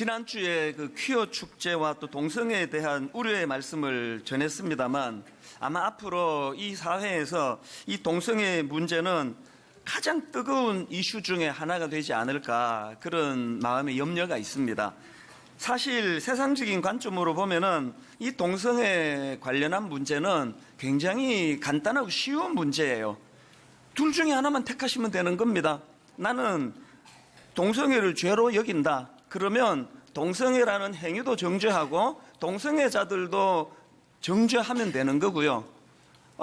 지난주에 그 퀴어 축제와 또 동성애에 대한 우려의 말씀을 전했습니다만 아마 앞으로 이 사회에서 이 동성애 문제는 가장 뜨거운 이슈 중에 하나가 되지 않을까 그런 마음의 염려가 있습니다. 사실 세상적인 관점으로 보면은 이 동성애 관련한 문제는 굉장히 간단하고 쉬운 문제예요. 둘 중에 하나만 택하시면 되는 겁니다. 나는 동성애를 죄로 여긴다. 그러면 동성애라는 행위도 정죄하고 동성애자들도 정죄하면 되는 거고요.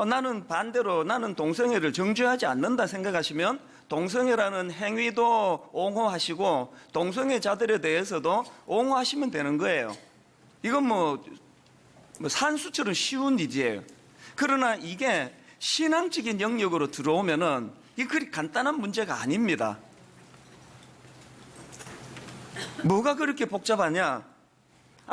나는 반대로 나는 동성애를 정죄하지 않는다 생각하시면 동성애라는 행위도 옹호하시고 동성애자들에 대해서도 옹호하시면 되는 거예요. 이건 뭐 산수처럼 쉬운 일이에요. 그러나 이게 신앙적인 영역으로 들어오면은 이 그리 간단한 문제가 아닙니다. 뭐가 그렇게 복잡하냐?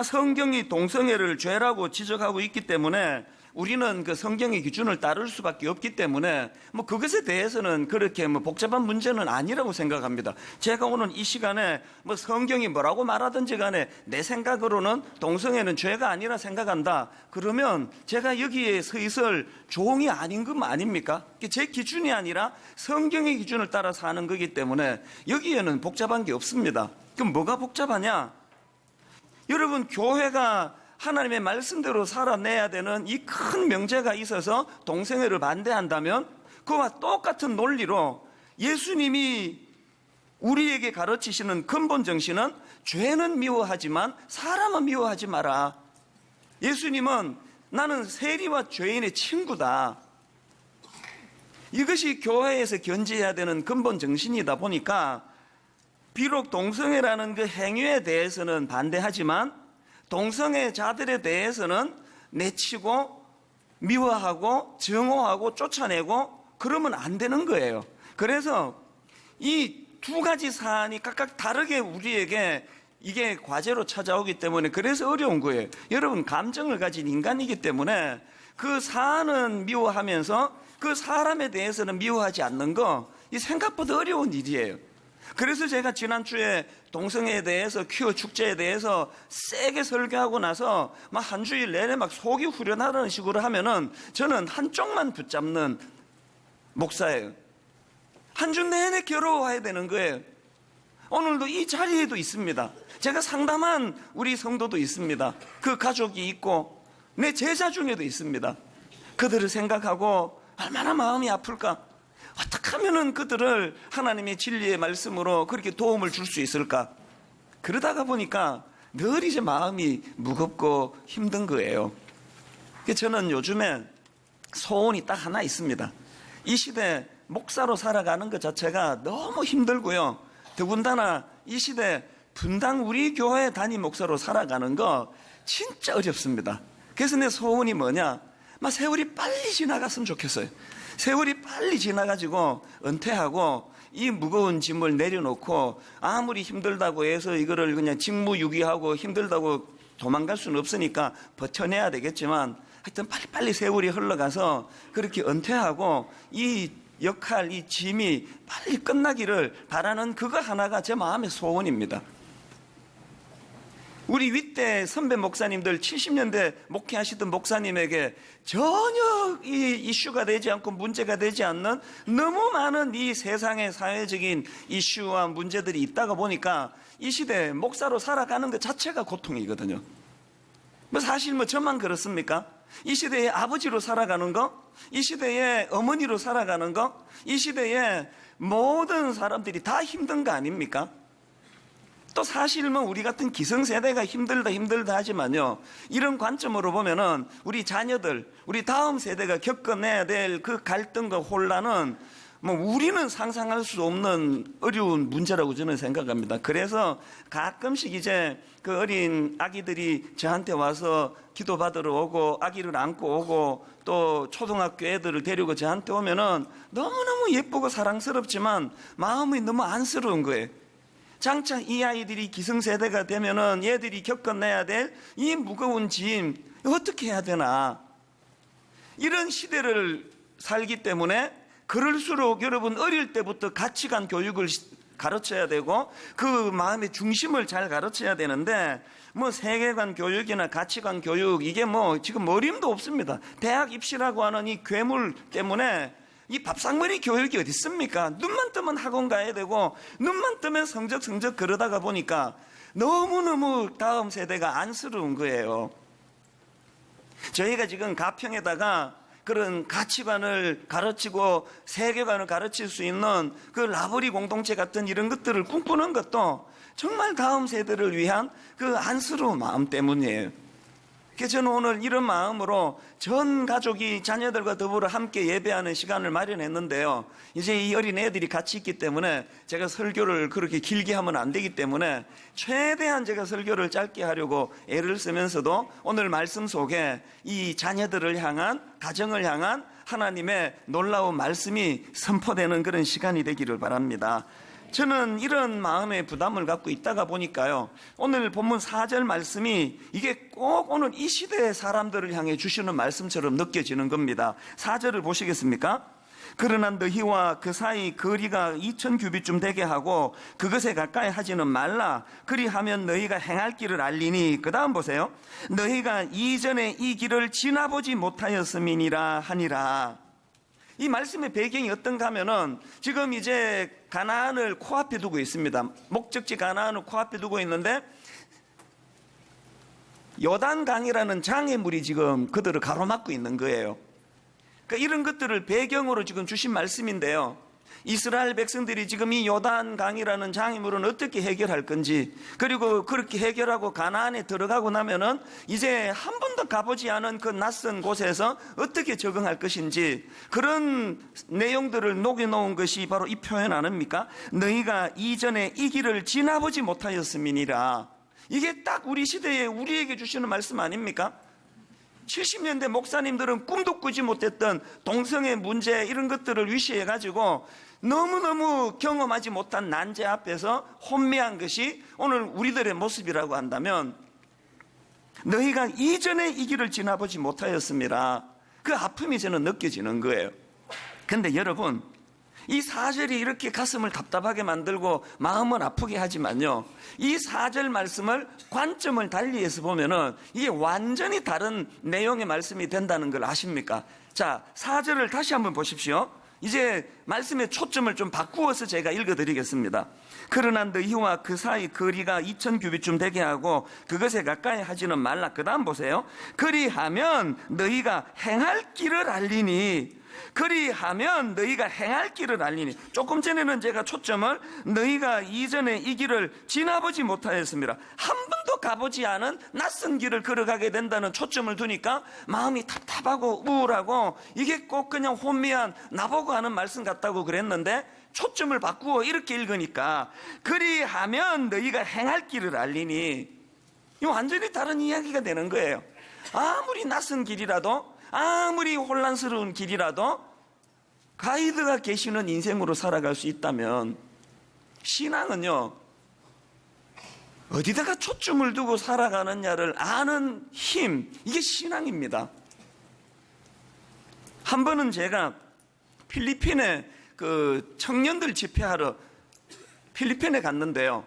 성경이 동성애를 죄라고 지적하고 있기 때문에 우리는 그 성경의 기준을 따를 수밖에 없기 때문에 뭐 그것에 대해서는 그렇게 뭐 복잡한 문제는 아니라고 생각합니다. 제가 오늘 이 시간에 뭐 성경이 뭐라고 말하든지 간에 내 생각으로는 동성애는 죄가 아니라 생각한다. 그러면 제가 여기에 서 있을 종이 아닌 것 아닙니까? 제 기준이 아니라 성경의 기준을 따라서 하는 거기 때문에 여기에는 복잡한 게 없습니다. 그럼 뭐가 복잡하냐? 여러분, 교회가 하나님의 말씀대로 살아내야 되는 이 큰 명제가 있어서 동성애를 반대한다면 그와 똑같은 논리로 예수님이 우리에게 가르치시는 근본 정신은 죄는 미워하지만 사람은 미워하지 마라. 예수님은 나는 세리와 죄인의 친구다. 이것이 교회에서 견지해야 되는 근본 정신이다 보니까 비록 동성애라는 그 행위에 대해서는 반대하지만 동성애자들에 대해서는 내치고 미워하고 정오하고 쫓아내고 그러면 안 되는 거예요. 그래서 이 두 가지 사안이 각각 다르게 우리에게 이게 과제로 찾아오기 때문에 그래서 어려운 거예요. 여러분, 감정을 가진 인간이기 때문에 그 사안은 미워하면서 그 사람에 대해서는 미워하지 않는 거 이 생각보다 어려운 일이에요. 그래서 제가 지난주에 동성애에 대해서 퀴어 축제에 대해서 세게 설교하고 나서 막 한 주일 내내 막 속이 후련하다는 식으로 하면은 저는 한쪽만 붙잡는 목사예요. 한 주 내내 괴로워해야 되는 거예요. 오늘도 이 자리에도 있습니다. 제가 상담한 우리 성도도 있습니다. 그 가족이 있고 내 제자 중에도 있습니다. 그들을 생각하고 얼마나 마음이 아플까? 어떻게 하면은 그들을 하나님의 진리의 말씀으로 그렇게 도움을 줄 수 있을까? 그러다가 보니까 늘 이제 마음이 무겁고 힘든 거예요. 저는 요즘에 소원이 딱 하나 있습니다. 이 시대 목사로 살아가는 것 자체가 너무 힘들고요. 더군다나 이 시대 분당 우리 교회 담임 목사로 살아가는 거 진짜 어렵습니다. 그래서 내 소원이 뭐냐? 세월이 빨리 지나갔으면 좋겠어요. 세월이 빨리 지나가지고 은퇴하고 이 무거운 짐을 내려놓고 아무리 힘들다고 해서 이거를 그냥 직무유기하고 힘들다고 도망갈 수는 없으니까 버텨내야 되겠지만 하여튼 빨리빨리 세월이 흘러가서 그렇게 은퇴하고 이 역할, 이 짐이 빨리 끝나기를 바라는 그거 하나가 제 마음의 소원입니다. 우리 윗대 선배 목사님들 70년대 목회하시던 목사님에게 전혀 이 이슈가 되지 않고 문제가 되지 않는 너무 많은 이 세상의 사회적인 이슈와 문제들이 있다가 보니까 이 시대 목사로 살아가는 것 자체가 고통이거든요. 사실 저만 그렇습니까? 이 시대의 아버지로 살아가는 거, 이 시대의 어머니로 살아가는 거, 이 시대의 모든 사람들이 다 힘든 거 아닙니까? 또 사실 우리 같은 기성세대가 힘들다 하지만요, 이런 관점으로 보면은 우리 자녀들, 우리 다음 세대가 겪어내야 될 그 갈등과 혼란은 우리는 상상할 수 없는 어려운 문제라고 저는 생각합니다. 그래서 가끔씩 이제 그 어린 아기들이 저한테 와서 기도받으러 오고 아기를 안고 오고 또 초등학교 애들을 데리고 저한테 오면은 너무너무 예쁘고 사랑스럽지만 마음이 너무 안쓰러운 거예요. 장차 이 아이들이 기성세대가 되면은 얘들이 겪어내야 될 이 무거운 짐 어떻게 해야 되나? 이런 시대를 살기 때문에 그럴수록 여러분 어릴 때부터 가치관 교육을 가르쳐야 되고 그 마음의 중심을 잘 가르쳐야 되는데 뭐 세계관 교육이나 가치관 교육 이게 뭐 지금 어림도 없습니다. 대학 입시라고 하는 이 괴물 때문에 이 밥상머리 교육이 어디 있습니까? 눈만 뜨면 학원 가야 되고 눈만 뜨면 성적 그러다가 보니까 너무너무 다음 세대가 안쓰러운 거예요. 저희가 지금 가평에다가 그런 가치관을 가르치고 세계관을 가르칠 수 있는 그 라브리 공동체 같은 이런 것들을 꿈꾸는 것도 정말 다음 세대를 위한 그 안쓰러운 마음 때문이에요. 그래서 저는 오늘 이런 마음으로 전 가족이 자녀들과 더불어 함께 예배하는 시간을 마련했는데요. 이제 이 어린 애들이 같이 있기 때문에 제가 설교를 그렇게 길게 하면 안 되기 때문에 최대한 제가 설교를 짧게 하려고 애를 쓰면서도 오늘 말씀 속에 이 자녀들을 향한, 가정을 향한 하나님의 놀라운 말씀이 선포되는 그런 시간이 되기를 바랍니다. 저는 이런 마음의 부담을 갖고 있다가 보니까요, 오늘 본문 4절 말씀이 이게 꼭 오늘 이 시대의 사람들을 향해 주시는 말씀처럼 느껴지는 겁니다. 4절을 보시겠습니까? 그러나 너희와 그 사이 거리가 2000규빗쯤 되게 하고 그것에 가까이 하지는 말라. 그리하면 너희가 행할 길을 알리니. 그 다음 보세요. 너희가 이전에 이 길을 지나보지 못하였음이니라 하니라. 이 말씀의 배경이 어떤가 하면은 지금 이제 가나안을 코앞에 두고 있습니다. 목적지 가나안을 코앞에 두고 있는데 요단강이라는 장애물이 지금 그들을 가로막고 있는 거예요. 그러니까 이런 것들을 배경으로 지금 주신 말씀인데요. 이스라엘 백성들이 지금 이 요단강이라는 장애물은 어떻게 해결할 건지, 그리고 그렇게 해결하고 가나안에 들어가고 나면은 이제 한 번도 가보지 않은 그 낯선 곳에서 어떻게 적응할 것인지, 그런 내용들을 녹여놓은 것이 바로 이 표현 아닙니까? 너희가 이전에 이 길을 지나보지 못하였음이니라. 이게 딱 우리 시대에 우리에게 주시는 말씀 아닙니까? 70년대 목사님들은 꿈도 꾸지 못했던 동성애 문제 이런 것들을 위시해가지고 너무너무 경험하지 못한 난제 앞에서 혼미한 것이 오늘 우리들의 모습이라고 한다면, 너희가 이전에 이 길을 지나보지 못하였습니다. 그 아픔이 저는 느껴지는 거예요. 근데 여러분, 이 4절이 이렇게 가슴을 답답하게 만들고 마음은 아프게 하지만요, 이 4절 말씀을 관점을 달리해서 보면은 이게 완전히 다른 내용의 말씀이 된다는 걸 아십니까? 자, 4절을 다시 한번 보십시오. 이제 말씀의 초점을 좀 바꾸어서 제가 읽어드리겠습니다. 그러나 너희와 그 사이 거리가 2000규빗쯤 되게 하고 그것에 가까이 하지는 말라. 그 다음 보세요. 그리하면 너희가 행할 길을 알리니. 그리하면 너희가 행할 길을 알리니. 조금 전에는 제가 초점을 너희가 이전에 이 길을 지나보지 못하였습니다. 한 번도 가보지 않은 낯선 길을 걸어가게 된다는 초점을 두니까 마음이 답답하고 우울하고 이게 꼭 그냥 혼미한 나보고 하는 말씀 같다고 그랬는데, 초점을 바꾸어 이렇게 읽으니까 그리하면 너희가 행할 길을 알리니. 이 완전히 다른 이야기가 되는 거예요. 아무리 낯선 길이라도, 아무리 혼란스러운 길이라도 가이드가 계시는 인생으로 살아갈 수 있다면, 신앙은요, 어디다가 초점을 두고 살아가느냐를 아는 힘, 이게 신앙입니다. 한 번은 제가 필리핀에 그 청년들 집회하러 필리핀에 갔는데요.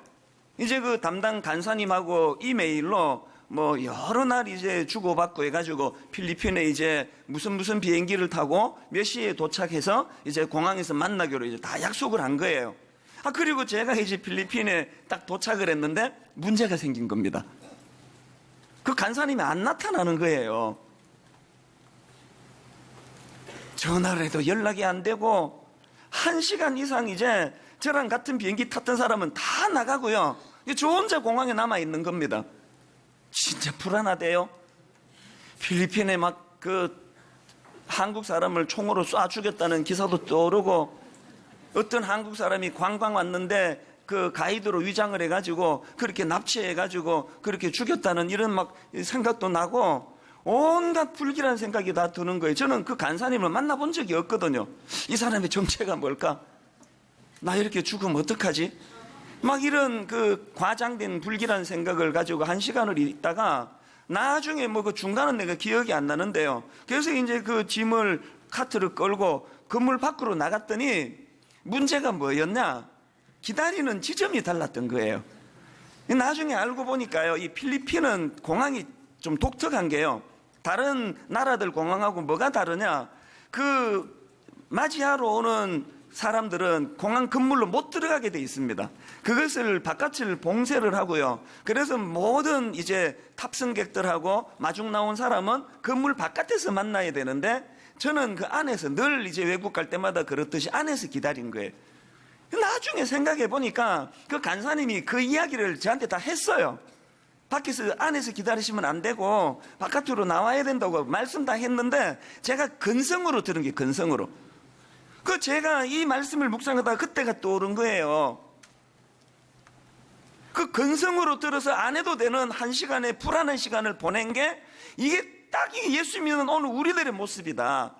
이제 그 담당 간사님하고 이메일로 뭐 여러 날 이제 주고받고 해가지고 필리핀에 이제 무슨 비행기를 타고 몇 시에 도착해서 이제 공항에서 만나기로 이제 다 약속을 한 거예요. 그리고 제가 이제 필리핀에 딱 도착을 했는데 문제가 생긴 겁니다. 그 간사님이 안 나타나는 거예요. 전화를 해도 연락이 안 되고 1시간 이상 이제 저랑 같은 비행기 탔던 사람은 다 나가고요. 저 혼자 공항에 남아있는 겁니다. 진짜 불안하대요. 필리핀에 막 그 한국 사람을 총으로 쏴 죽였다는 기사도 떠오르고, 어떤 한국 사람이 관광 왔는데 그 가이드로 위장을 해가지고 그렇게 납치해가지고 그렇게 죽였다는 이런 막 생각도 나고, 온갖 불길한 생각이 다 드는 거예요. 저는 그 간사님을 만나본 적이 없거든요. 이 사람의 정체가 뭘까? 나 이렇게 죽으면 어떡하지? 막 이런 그 과장된 불길한 생각을 가지고 1시간을 있다가 나중에 뭐 그 중간은 내가 기억이 안 나는데요. 그래서 이제 그 짐을 카트를 끌고 건물 밖으로 나갔더니 문제가 뭐였냐? 기다리는 지점이 달랐던 거예요. 나중에 알고 보니까요, 이 필리핀은 공항이 좀 독특한 게요, 다른 나라들 공항하고 뭐가 다르냐, 맞이하러 오는 사람들은 공항 건물로 못 들어가게 돼 있습니다. 그것을 바깥을 봉쇄를 하고요. 그래서 모든 이제 탑승객들하고 마중 나온 사람은 건물 바깥에서 만나야 되는데, 저는 그 안에서 늘 이제 외국 갈 때마다 그렇듯이 안에서 기다린 거예요. 나중에 생각해 보니까 그 간사님이 그 이야기를 저한테 다 했어요. 밖에서 안에서 기다리시면 안 되고 바깥으로 나와야 된다고 말씀 다 했는데, 제가 근성으로 들은 게 근성으로. 제가 이 말씀을 묵상하다가 그때가 떠오른 거예요. 그 근성으로 들어서 안 해도 되는 한 시간의 불안한 시간을 보낸 게, 이게 딱 예수 믿는 오늘 우리들의 모습이다.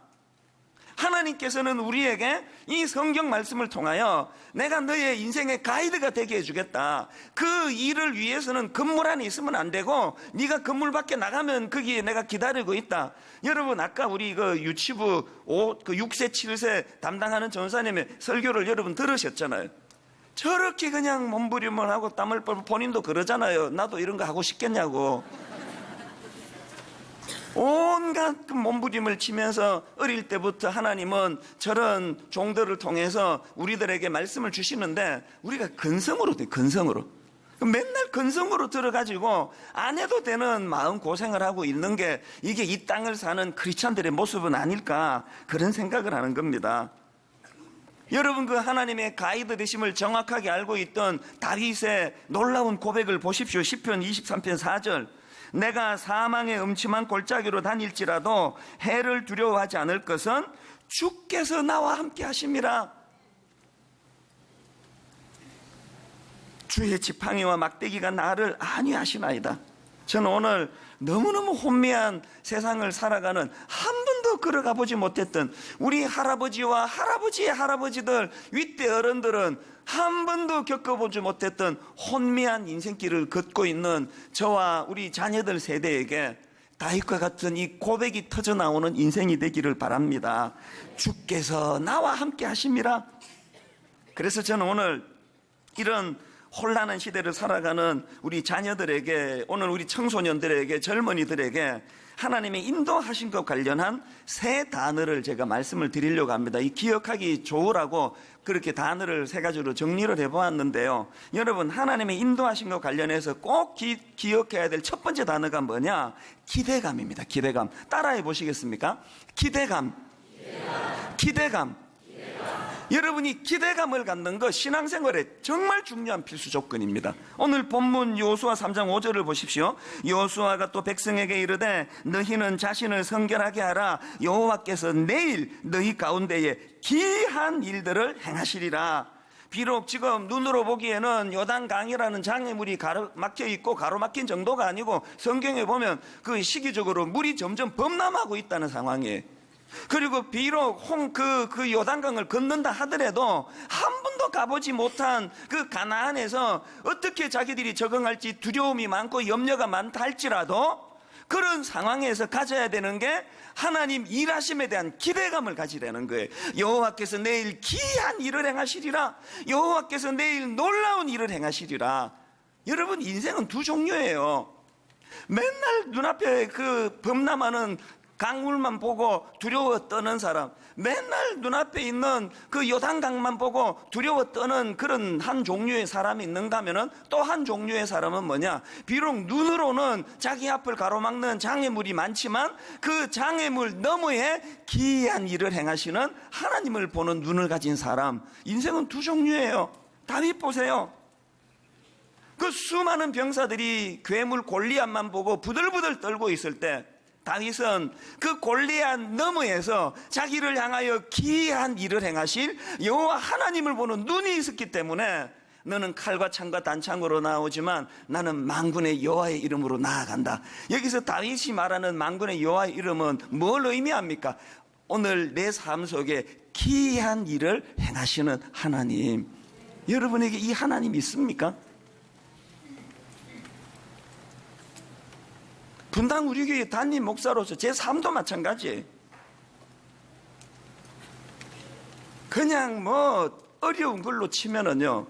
하나님께서는 우리에게 이 성경 말씀을 통하여 내가 너의 인생의 가이드가 되게 해주겠다. 그 일을 위해서는 건물 안에 있으면 안 되고 네가 건물 밖에 나가면 거기에 내가 기다리고 있다. 여러분, 아까 우리 유치부 6세 7세 담당하는 전사님의 설교를 여러분 들으셨잖아요. 저렇게 그냥 몸부림을 하고 땀을 뻘뻘, 본인도 그러잖아요. 나도 이런 거 하고 싶겠냐고. 온갖 몸부림을 치면서 어릴 때부터 하나님은 저런 종들을 통해서 우리들에게 말씀을 주시는데, 우리가 근성으로 돼, 근성으로. 맨날 근성으로 들어가지고 안 해도 되는 마음 고생을 하고 있는 게, 이게 이 땅을 사는 크리스찬들의 모습은 아닐까, 그런 생각을 하는 겁니다. 여러분, 그 하나님의 가이드 되심을 정확하게 알고 있던 다윗의 놀라운 고백을 보십시오. 시편 23편 4절. 내가 사망의 음침한 골짜기로 다닐지라도 해를 두려워하지 않을 것은 주께서 나와 함께 하심이라. 주의 지팡이와 막대기가 나를 안위하시나이다. 저는 오늘 너무너무 혼미한 세상을 살아가는, 한 번도 걸어가 보지 못했던 우리 할아버지와 할아버지의 할아버지들, 윗대 어른들은 한 번도 겪어보지 못했던 혼미한 인생길을 걷고 있는 저와 우리 자녀들 세대에게 다윗과 같은 이 고백이 터져 나오는 인생이 되기를 바랍니다. 주께서 나와 함께 하심이라. 그래서 저는 오늘 이런 혼란한 시대를 살아가는 우리 자녀들에게, 오늘 우리 청소년들에게, 젊은이들에게 하나님의 인도하신 것 관련한 세 단어를 제가 말씀을 드리려고 합니다. 이 기억하기 좋으라고 그렇게 단어를 세 가지로 정리를 해보았는데요. 여러분, 하나님의 인도하신 것 관련해서 꼭 기억해야 될 첫 번째 단어가 뭐냐? 기대감입니다. 기대감. 따라해 보시겠습니까? 기대감. 기대감. 여러분이 기대감을 갖는 것, 신앙생활에 정말 중요한 필수 조건입니다. 오늘 본문 여호수아 3장 5절을 보십시오. 여호수아가 또 백성에게 이르되 너희는 자신을 성결하게 하라. 여호와께서 내일 너희 가운데에 기이한 일들을 행하시리라. 비록 지금 눈으로 보기에는 요단강이라는 장애물이 가로막혀 있고 가로막힌 정도가 아니고, 성경에 보면 그 시기적으로 물이 점점 범람하고 있다는 상황이에요. 그리고 비록 그 요단강을 건넌다 하더라도 한 번도 가보지 못한 그 가나안에서 어떻게 자기들이 적응할지 두려움이 많고 염려가 많다 할지라도, 그런 상황에서 가져야 되는 게 하나님 일하심에 대한 기대감을 가지라는 거예요. 여호와께서 내일 기이한 일을 행하시리라. 여호와께서 내일 놀라운 일을 행하시리라. 여러분, 인생은 두 종류예요. 맨날 눈앞에 그 범람하는 강물만 보고 두려워 떠는 사람, 맨날 눈앞에 있는 그 요단강만 보고 두려워 떠는 그런 한 종류의 사람이 있는가 하면은, 또 한 종류의 사람은 뭐냐? 비록 눈으로는 자기 앞을 가로막는 장애물이 많지만 그 장애물 너머에 기이한 일을 행하시는 하나님을 보는 눈을 가진 사람. 인생은 두 종류예요. 다윗 보세요. 그 수많은 병사들이 괴물 골리앗만 보고 부들부들 떨고 있을 때, 다윗은 그 골리앗 너머에서 자기를 향하여 기이한 일을 행하실 여호와 하나님을 보는 눈이 있었기 때문에, 너는 칼과 창과 단창으로 나오지만 나는 만군의 여호와의 이름으로 나아간다. 여기서 다윗이 말하는 만군의 여호와의 이름은 뭘 의미합니까? 오늘 내 삶 속에 기이한 일을 행하시는 하나님. 여러분에게 이 하나님 있습니까? 분당 우리 교회 담임 목사로서 제 삶도 마찬가지예요. 그냥 어려운 걸로 치면은요,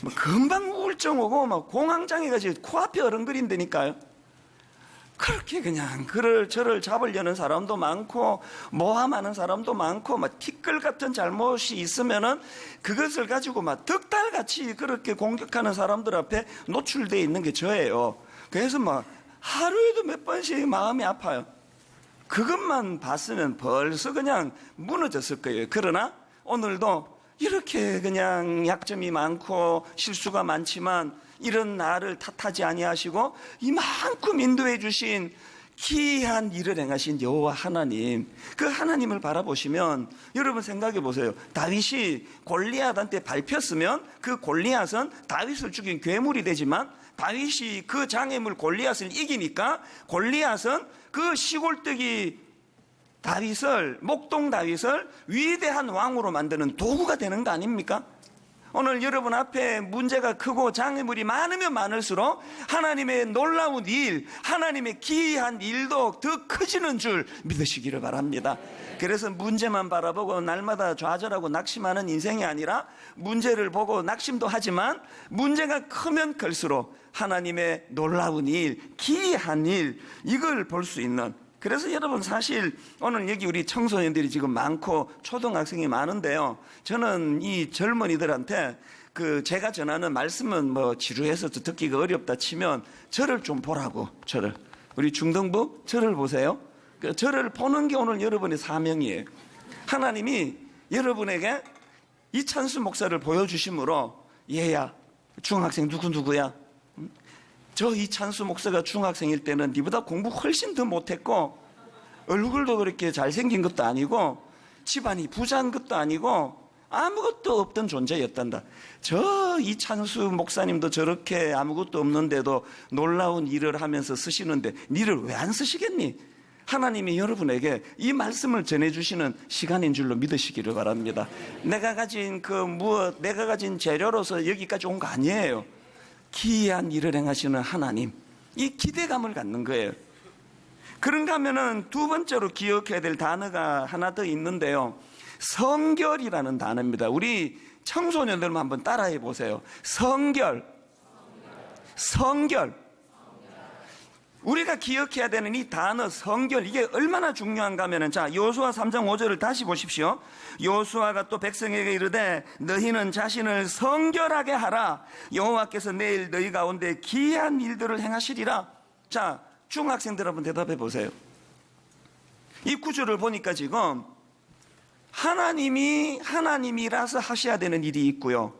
뭐 금방 우울증 오고 막 공황장애가 코앞에 어른거린다니까요. 그렇게 그냥 그를 저를 잡으려는 사람도 많고 모함하는 사람도 많고 막 티끌 같은 잘못이 있으면은 그것을 가지고 막 득달같이 그렇게 공격하는 사람들 앞에 노출되어 있는 게 저예요. 그래서 막 하루에도 몇 번씩 마음이 아파요. 그것만 봤으면 벌써 그냥 무너졌을 거예요. 그러나 오늘도 이렇게 그냥 약점이 많고 실수가 많지만 이런 나를 탓하지 아니하시고 이만큼 인도해 주신 기이한 일을 행하신 여호와 하나님, 그 하나님을 바라보시면 여러분 생각해 보세요. 다윗이 골리앗한테 밟혔으면 그 골리앗은 다윗을 죽인 괴물이 되지만 다윗이 그 장애물 골리앗을 이기니까 골리앗은 그 시골뜨기 다윗을, 목동 다윗을 위대한 왕으로 만드는 도구가 되는 거 아닙니까? 오늘 여러분 앞에 문제가 크고 장애물이 많으면 많을수록 하나님의 놀라운 일, 하나님의 기이한 일도 더 커지는 줄 믿으시기를 바랍니다. 그래서 문제만 바라보고 날마다 좌절하고 낙심하는 인생이 아니라 문제를 보고 낙심도 하지만 문제가 크면 클수록 하나님의 놀라운 일, 기이한 일, 이걸 볼 수 있는, 그래서 여러분 사실 오늘 여기 우리 청소년들이 지금 많고 초등학생이 많은데요. 저는 이 젊은이들한테 제가 전하는 말씀은 뭐 지루해서 듣기가 어렵다 치면 저를 좀 보라고, 저를. 우리 중등부 저를 보세요. 저를 보는 게 오늘 여러분의 사명이에요. 하나님이 여러분에게 이찬수 목사를 보여주심으로 얘야, 중학생 누구야? 저 이찬수 목사가 중학생일 때는 니보다 공부 훨씬 더 못했고 얼굴도 그렇게 잘생긴 것도 아니고 집안이 부자인 것도 아니고 아무것도 없던 존재였단다. 저 이찬수 목사님도 저렇게 아무것도 없는데도 놀라운 일을 하면서 쓰시는데 니를 왜 안 쓰시겠니? 하나님이 여러분에게 이 말씀을 전해주시는 시간인 줄로 믿으시기를 바랍니다. 내가 가진 내가 가진 재료로서 여기까지 온 거 아니에요. 기이한 일을 행하시는 하나님, 이 기대감을 갖는 거예요. 그런가 하면은 두 번째로 기억해야 될 단어가 하나 더 있는데요. 성결이라는 단어입니다. 우리 청소년들만 한번 따라해 보세요. 성결. 우리가 기억해야 되는 이 단어 성결, 이게 얼마나 중요한가 하면은, 자, 여호수아 3장 5절을 다시 보십시오. 여호수아가 또 백성에게 이르되 너희는 자신을 성결하게 하라. 여호와께서 내일 너희 가운데 기이한 일들을 행하시리라. 자, 중학생들 한번 대답해 보세요. 이 구절을 보니까 지금 하나님이라서 하셔야 되는 일이 있고요,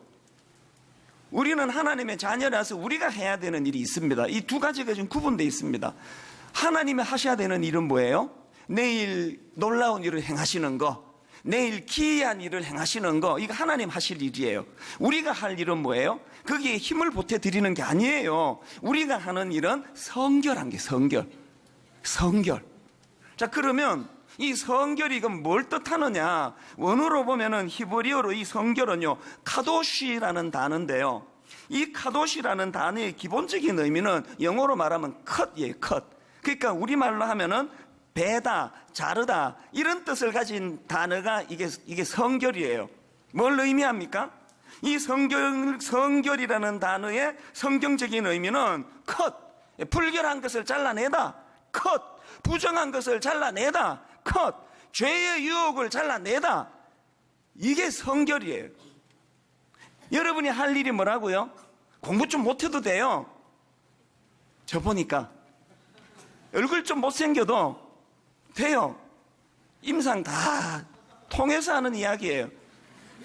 우리는 하나님의 자녀라서 우리가 해야 되는 일이 있습니다. 이 두 가지가 지금 구분되어 있습니다. 하나님이 하셔야 되는 일은 뭐예요? 내일 놀라운 일을 행하시는 거, 내일 기이한 일을 행하시는 거, 이거 하나님 하실 일이에요. 우리가 할 일은 뭐예요? 거기에 힘을 보태드리는 게 아니에요. 우리가 하는 일은 성결한 게 성결. 자, 그러면 이 성결이 그럼 뭘 뜻하느냐? 원어로 보면은 히브리어로 이 성결은요, 카도시라는 단어인데요. 이 카도시라는 단어의 기본적인 의미는 영어로 말하면 컷이에요, 컷. 그러니까 우리말로 하면은 베다, 자르다, 이런 뜻을 가진 단어가 이게 성결이에요. 뭘 의미합니까? 이 성결이라는 단어의 성경적인 의미는 컷, 불결한 것을 잘라내다, 컷, 부정한 것을 잘라내다, 컷, 죄의 유혹을 잘라내다. 이게 성결이에요. 여러분이 할 일이 뭐라고요? 공부 좀 못해도 돼요. 저 보니까 얼굴 좀 못생겨도 돼요. 임상 다 통해서 하는 이야기예요.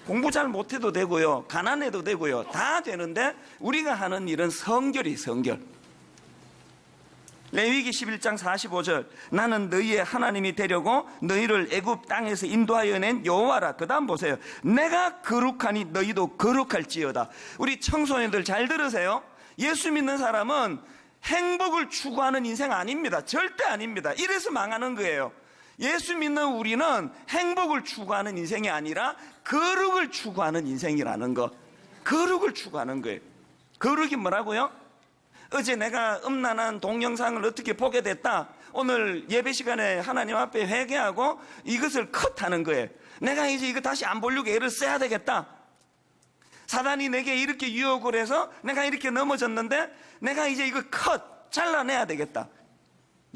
공부 잘 못해도 되고요, 가난해도 되고요, 다 되는데 우리가 하는 일은 성결이 성결. 레위기 11장 45절, 나는 너희의 하나님이 되려고 너희를 애굽 땅에서 인도하여 낸 여호와라. 그 다음 보세요. 내가 거룩하니 너희도 거룩할지어다. 우리 청소년들 잘 들으세요. 예수 믿는 사람은 행복을 추구하는 인생 아닙니다. 절대 아닙니다. 이래서 망하는 거예요. 예수 믿는 우리는 행복을 추구하는 인생이 아니라 거룩을 추구하는 인생이라는 거. 거룩을 추구하는 거예요. 거룩이 뭐라고요? 어제 내가 음란한 동영상을 어떻게 보게 됐다. 오늘 예배 시간에 하나님 앞에 회개하고 이것을 컷하는 거예요. 내가 이제 이거 다시 안 보려고 애를 써야 되겠다. 사단이 내게 이렇게 유혹을 해서 내가 이렇게 넘어졌는데 내가 이제 이거 잘라내야 되겠다.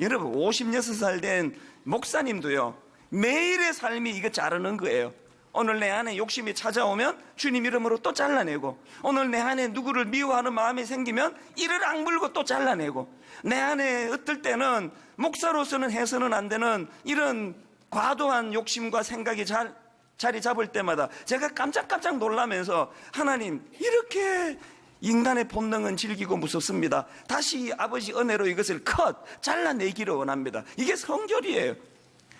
여러분 56살 된 목사님도요, 매일의 삶이 이거 자르는 거예요. 오늘 내 안에 욕심이 찾아오면 주님 이름으로 또 잘라내고, 오늘 내 안에 누구를 미워하는 마음이 생기면 이를 악물고 또 잘라내고, 내 안에 어떨 때는 목사로서는 해서는 안 되는 이런 과도한 욕심과 생각이 자리 잡을 때마다 제가 깜짝깜짝 놀라면서, 하나님 이렇게 인간의 본능은 질기고 무섭습니다. 다시 아버지 은혜로 이것을 잘라내기를 원합니다. 이게 성결이에요.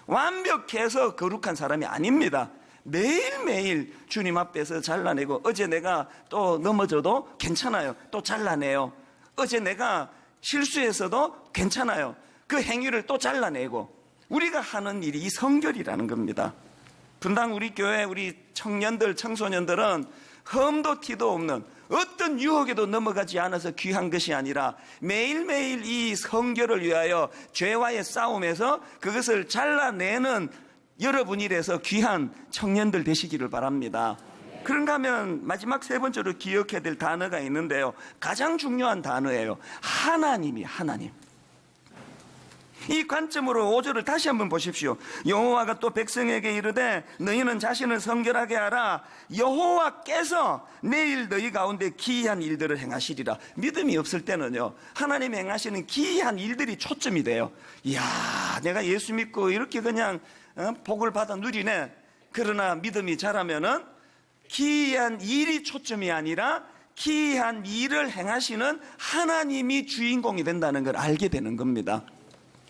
완벽해서 거룩한 사람이 아닙니다. 매일매일 주님 앞에서 잘라내고, 어제 내가 또 넘어져도 괜찮아요. 또 잘라내요. 어제 내가 실수했어도 괜찮아요. 그 행위를 또 잘라내고, 우리가 하는 일이 이 성결이라는 겁니다. 분당 우리 교회 우리 청년들, 청소년들은 흠도 티도 없는 어떤 유혹에도 넘어가지 않아서 귀한 것이 아니라 매일매일 이 성결을 위하여 죄와의 싸움에서 그것을 잘라내는 여러분이라서 귀한 청년들 되시기를 바랍니다. 그런가 하면 마지막 세 번째로 기억해야 될 단어가 있는데요, 가장 중요한 단어예요. 하나님. 이 관점으로 5절을 다시 한번 보십시오. 여호와가 또 백성에게 이르되 너희는 자신을 성결하게 하라. 여호와께서 내일 너희 가운데 기이한 일들을 행하시리라. 믿음이 없을 때는요, 하나님이 행하시는 기이한 일들이 초점이 돼요. 이야, 내가 예수 믿고 이렇게 그냥 복을 받아 누리네. 그러나 믿음이 자라면은 기이한 일이 초점이 아니라 기이한 일을 행하시는 하나님이 주인공이 된다는 걸 알게 되는 겁니다.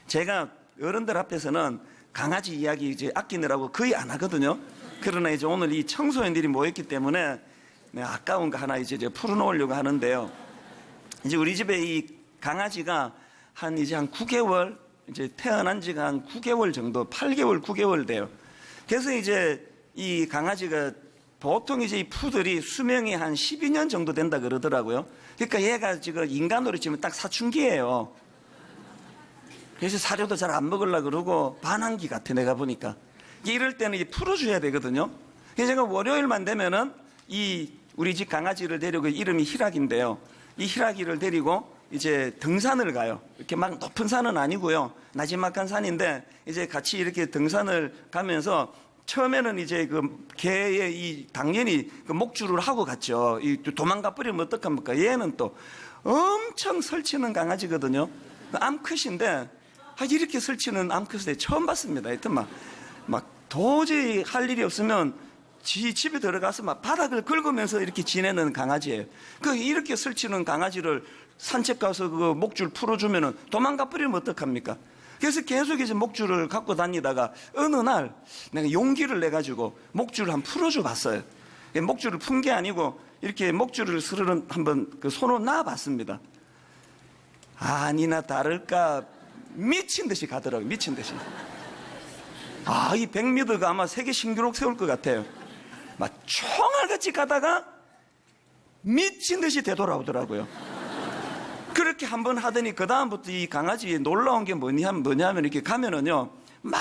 제가 어른들 앞에서는 강아지 이야기 이제 아끼느라고 거의 안 하거든요. 그러나 이제 오늘 이 청소년들이 모였기 때문에 아까운 거 하나 이제 풀어놓으려고 하는데요. 이제 우리 집에 이 강아지가 한 9개월, 이제 태어난 지가 한 9개월 정도, 8개월, 9개월 돼요. 그래서 이제 이 강아지가 보통 이제 이 푸들이 수명이 한 12년 정도 된다 그러더라고요. 그러니까 얘가 지금 인간으로 치면 딱 사춘기예요. 그래서 사료도 잘 안 먹으려고 그러고 반항기 같아, 내가 보니까. 이럴 때는 풀어줘야 되거든요. 그래서 제가 월요일만 되면은 이 우리 집 강아지를 데리고, 이름이 희락인데요, 이 희락이를 데리고 이제 등산을 가요. 이렇게 막 높은 산은 아니고요, 나지막한 산인데 이제 같이 이렇게 등산을 가면서 처음에는 이제 그 개의 당연히 그 목줄을 하고 갔죠. 도망가 버리면 어떡합니까? 얘는 또 엄청 설치는 강아지거든요. 암컷인데 이렇게 설치는 암컷을 처음 봤습니다. 하여튼 막 도저히 할 일이 없으면 집에 들어가서 막 바닥을 긁으면서 이렇게 지내는 강아지예요. 이렇게 설치는 강아지를 산책 가서 그 목줄 풀어주면은 도망가 버리면 어떡합니까? 그래서 계속 이제 목줄을 갖고 다니다가 어느 날 내가 용기를 내가지고 목줄을 한번 풀어줘 봤어요. 목줄을 푼 게 아니고 이렇게 목줄을 스르륵 한번 그 손으로 놔봤습니다. 아니나 다를까 미친 듯이 가더라고요. 미친 듯이. 이 100m가 아마 세계 신기록 세울 것 같아요. 막 총알같이 가다가 미친 듯이 되돌아오더라고요. 그렇게 한번 하더니 그 다음부터 이 강아지에 놀라운 게 뭐냐면 이렇게 가면은요, 막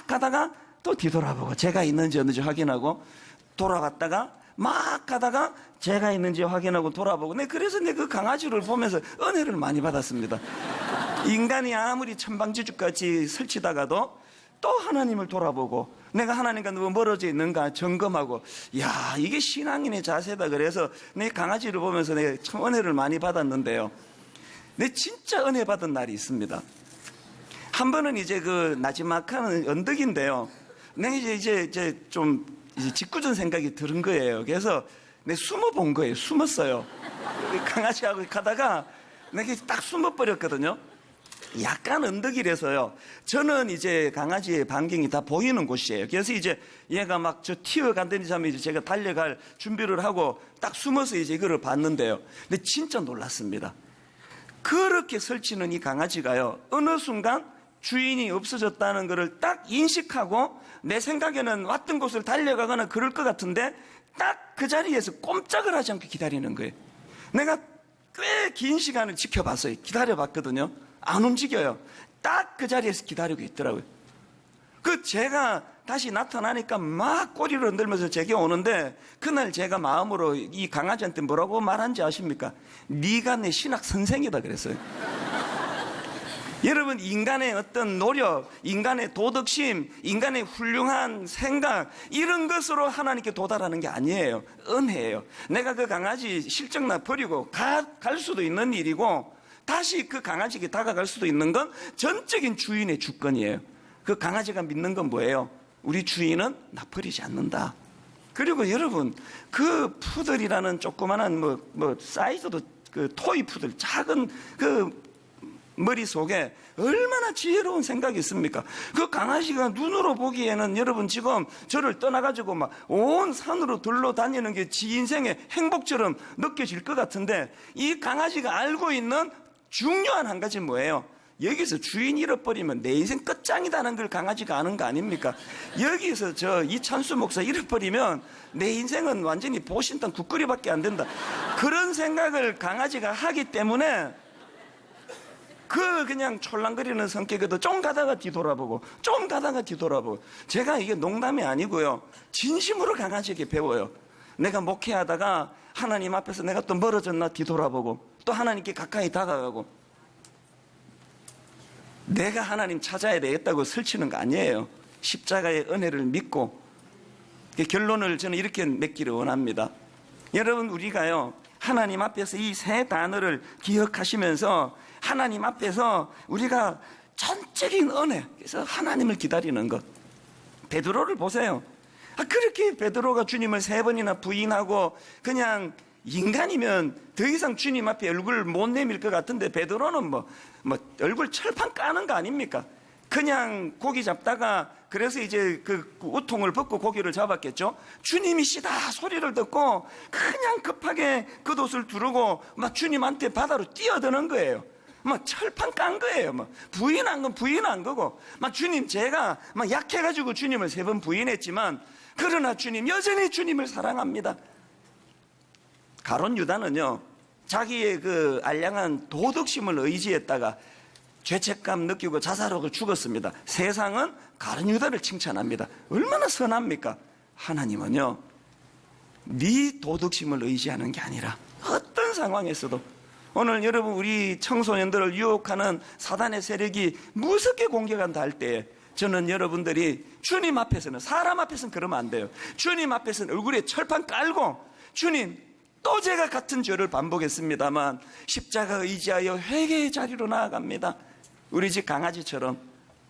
가다가 또 뒤돌아보고 제가 있는지 없는지 확인하고 돌아갔다가 막 가다가 제가 있는지 확인하고 돌아보고. 그래서 그 강아지를 보면서 은혜를 많이 받았습니다. 인간이 아무리 천방지축같이 설치다가도 또 하나님을 돌아보고 내가 하나님과 너무 멀어져 있는가 점검하고, 이야, 이게 신앙인의 자세다. 그래서 내 강아지를 보면서 내가 참 은혜를 많이 받았는데요, 내 진짜 은혜 받은 날이 있습니다. 한 번은 이제 그 나지막한 언덕인데요, 내가 이제 좀 짓궂은 생각이 들은 거예요. 그래서 내가 숨어 본 거예요. 숨었어요. 강아지하고 가다가 내가 딱 숨어 버렸거든요. 약간 언덕이라서요, 저는 이제 강아지의 반경이 다 보이는 곳이에요. 그래서 이제 얘가 막 튀어간다니 하면 이제 제가 달려갈 준비를 하고 딱 숨어서 이제 이거를 봤는데요, 근데 진짜 놀랐습니다. 그렇게 설치는 이 강아지가요, 어느 순간 주인이 없어졌다는 것을 딱 인식하고, 내 생각에는 왔던 곳을 달려가거나 그럴 것 같은데 딱 그 자리에서 꼼짝을 하지 않고 기다리는 거예요. 내가 꽤 긴 시간을 지켜봤어요. 기다려봤거든요. 안 움직여요. 딱 그 자리에서 기다리고 있더라고요. 그 제가 다시 나타나니까 막 꼬리를 흔들면서 제게 오는데, 그날 제가 마음으로 이 강아지한테 뭐라고 말한지 아십니까? 네가 내 신학 선생이다 그랬어요. 여러분, 인간의 어떤 노력, 인간의 도덕심, 인간의 훌륭한 생각, 이런 것으로 하나님께 도달하는 게 아니에요. 은혜예요. 내가 그 강아지 실적나 버리고 갈 수도 있는 일이고, 다시 그 강아지에게 다가갈 수도 있는 건 전적인 주인의 주권이에요. 그 강아지가 믿는 건 뭐예요? 우리 주인은 나 버리지 않는다. 그리고 여러분, 그 푸들이라는 조그마한 사이즈도 그 토이 푸들, 작은 그 머릿속에 얼마나 지혜로운 생각이 있습니까? 그 강아지가 눈으로 보기에는 여러분 지금 저를 떠나가지고 막 온 산으로 둘러다니는 게 지 인생의 행복처럼 느껴질 것 같은데, 이 강아지가 알고 있는 중요한 한 가지 뭐예요? 여기서 주인 잃어버리면 내 인생 끝장이다는 걸 강아지가 아는 거 아닙니까? 여기서 저 이찬수 목사 잃어버리면 내 인생은 완전히 보신탕 국거리밖에 안 된다. 그런 생각을 강아지가 하기 때문에 그냥 촐랑거리는 성격에도 좀 가다가 뒤돌아보고 좀 가다가 뒤돌아보고, 제가 이게 농담이 아니고요, 진심으로 강아지에게 배워요. 내가 목회하다가 하나님 앞에서 내가 또 멀어졌나 뒤돌아보고, 또 하나님께 가까이 다가가고. 내가 하나님 찾아야 되겠다고 설치는 거 아니에요. 십자가의 은혜를 믿고. 결론을 저는 이렇게 맺기를 원합니다. 여러분, 우리가요, 하나님 앞에서 이 세 단어를 기억하시면서 하나님 앞에서 우리가 전적인 은혜, 그래서 하나님을 기다리는 것. 베드로를 보세요. 그렇게 베드로가 주님을 3번이나 부인하고, 그냥 인간이면 더 이상 주님 앞에 얼굴을 못 내밀 것 같은데, 베드로는 얼굴 철판 까는 거 아닙니까? 그냥 고기 잡다가, 그래서 이제 그 우통을 벗고 고기를 잡았겠죠. 주님이시다 소리를 듣고 그냥 급하게 겉옷을 두르고 막 주님한테 바다로 뛰어드는 거예요. 막 철판 깐 거예요. 부인한 건 부인한 거고, 주님, 제가 약해가지고 주님을 3번 부인했지만, 그러나 주님, 여전히 주님을 사랑합니다. 가룟 유다는요, 자기의 그 알량한 도덕심을 의지했다가 죄책감 느끼고 자살하고 죽었습니다. 세상은 가룟 유다를 칭찬합니다. 얼마나 선합니까? 하나님은요, 네 도덕심을 의지하는 게 아니라 어떤 상황에서도, 오늘 여러분, 우리 청소년들을 유혹하는 사단의 세력이 무섭게 공격한다 할 때에, 저는 여러분들이 주님 앞에서는, 사람 앞에서는 그러면 안 돼요. 주님 앞에서는 얼굴에 철판 깔고, 주님, 또 제가 같은 죄를 반복했습니다만 십자가 의지하여 회개의 자리로 나아갑니다. 우리 집 강아지처럼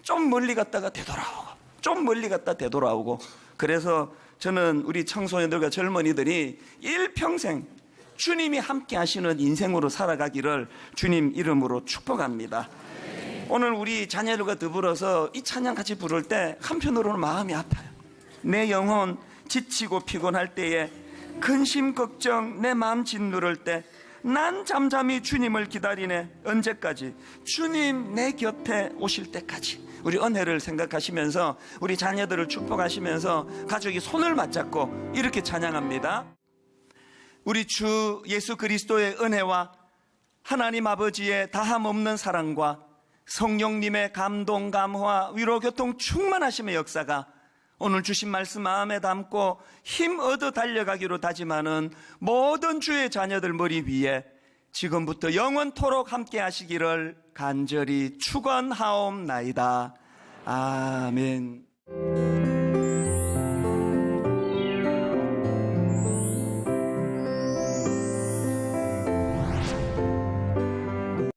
좀 멀리 갔다가 되돌아오고, 좀 멀리 갔다 되돌아오고. 그래서 저는 우리 청소년들과 젊은이들이 일평생 주님이 함께 하시는 인생으로 살아가기를 주님 이름으로 축복합니다. 오늘 우리 자녀들과 더불어서 이 찬양 같이 부를 때 한편으로는 마음이 아파요. 내 영혼 지치고 피곤할 때에, 근심 걱정 내 마음 짓누를 때, 난 잠잠히 주님을 기다리네. 언제까지? 주님 내 곁에 오실 때까지. 우리 은혜를 생각하시면서, 우리 자녀들을 축복하시면서 가족이 손을 맞잡고 이렇게 찬양합니다. 우리 주 예수 그리스도의 은혜와 하나님 아버지의 다함없는 사랑과 성령님의 감동, 감화, 위로, 교통 충만하심의 역사가 오늘 주신 말씀 마음에 담고 힘 얻어 달려가기로 다짐하는 모든 주의 자녀들 머리 위에 지금부터 영원토록 함께 하시기를 간절히 축원하옵나이다. 아멘.